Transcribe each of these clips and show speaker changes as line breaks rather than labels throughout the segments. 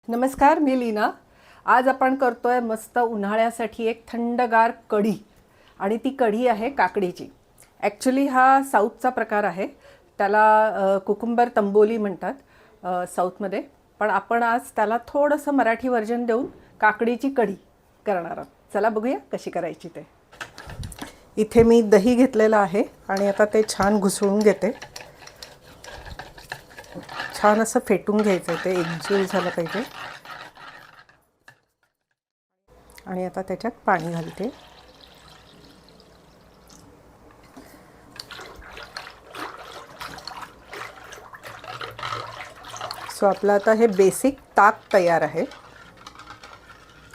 नमस्कार, मी लीना। आज आपण करतोय मस्त उन्हाळ्यासाठी एक थंडगार कढी आणि ती कढी आहे काकडीची। ॲक्च्युली हा साऊथचा प्रकार आहे, त्याला कुकुंबर तंबोली म्हणतात साऊथमध्ये, पण आपण आज त्याला थोडंसं मराठी व्हर्जन देऊन काकडीची कढी करणार आहोत। चला बघूया कशी करायची ते। इथे मी दही घेतलेलं आहे आणि आता ते छान घुसळून घेते। छान असं फेटून घ्यायचं, ते एकजीव झालं पाहिजे। आणि आता त्याच्यात पाणी घालते। सो आपलं आता हे बेसिक ताक तयार आहे।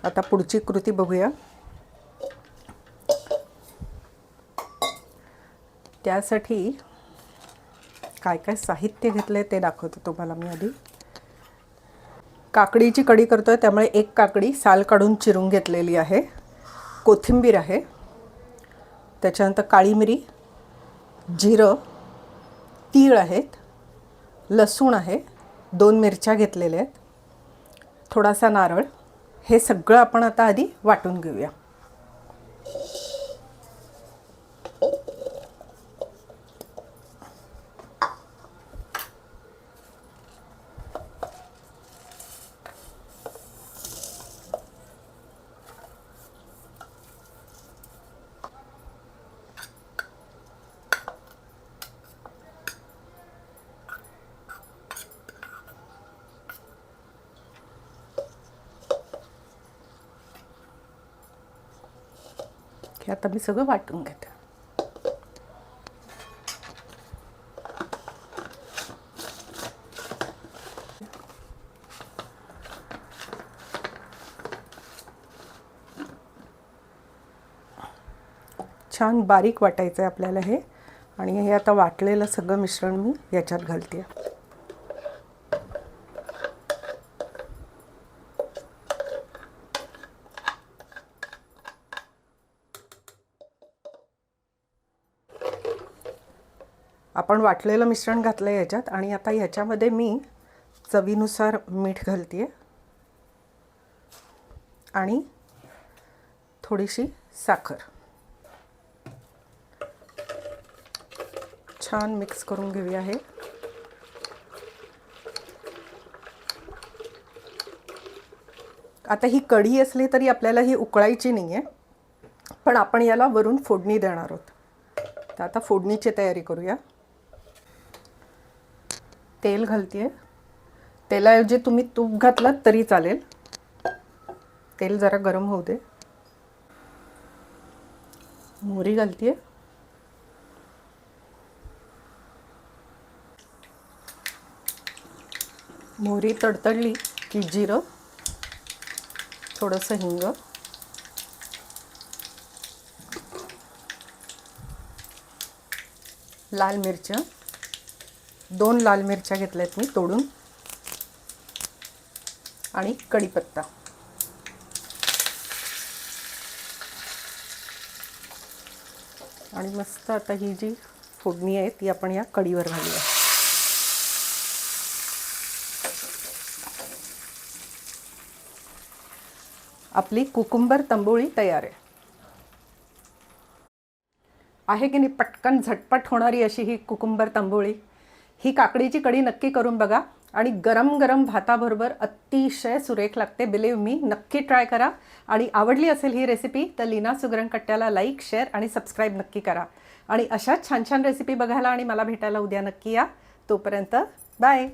आता पुढची कृती बघूया। त्यासाठी काय काय साहित्य घेतले ते दाखवते तुम्हाला मी आधी। काकडीची कढी करतोय त्यामुळे एक काकडी साल काढून चिरून घेतलेली आहे, कोथिंबीर आहे, त्याच्यानंतर काळी मिरी, जिरं, तीळ आहेत, लसूण आहे, 2 मिरच्या घेतलेल्या आहेत, थोडासा नारळ। हे सगळं आपण आता आधी वाटून घेऊया। हे आता मी सगळं वाटून घेते। छान बारीक वाटायचं आहे आपल्याला हे, आणि हे आता वाटलेलं सगळं मिश्रण मी याच्यात घालते। आपण वाटलेलं मिश्रण घातलं याच्यात, आणि आता याच्यामध्ये मी चवीनुसार मीठ घालते आणि थोडीशी साखर। छान मिक्स करून घेऊया हे। आता ही कढी असली तरी आपल्याला ही उकळायची नाही आहे, पण आपण याला वरून फोडणी देणार आहोत। तर आता फोडणीची तयारी करूया। तेल घालते, तेलाऐवजी तुम्ही तूप घातलं तरी चालेल। तेल जरा गरम होऊ दे। मोहरी घालते, मोहरी तडतडली की जिरं, थोडंसं हिंग, लाल मिरच्या, 2 लाल मिरच्या घेतल्यात मी तोडून, आणि कढीपत्ता। आणि मस्त आता ही जी फोडणी आहे ती आपण या कढीवर घालूया। आपली कुकुंबर तंबोळी तयार आहे की नाही? पटकन झटपट होणारी अशी ही कुकुंबर तंबोळी। ही काकडीची कढी नक्की करून बघा, आणि गरम गरम भाताबरोबर अतिशय सुरेख लागते। बिलीव्ह मी, नक्की ट्राय करा। आणि आवडली असेल ही रेसिपी तर लीना सुगरणकट्ट्याला लाईक, शेअर आणि सबस्क्राईब नक्की करा। आणि अशाच छान छान रेसिपी बघायला आणि मला भेटायला उद्या नक्की या। तोपर्यंत बाय।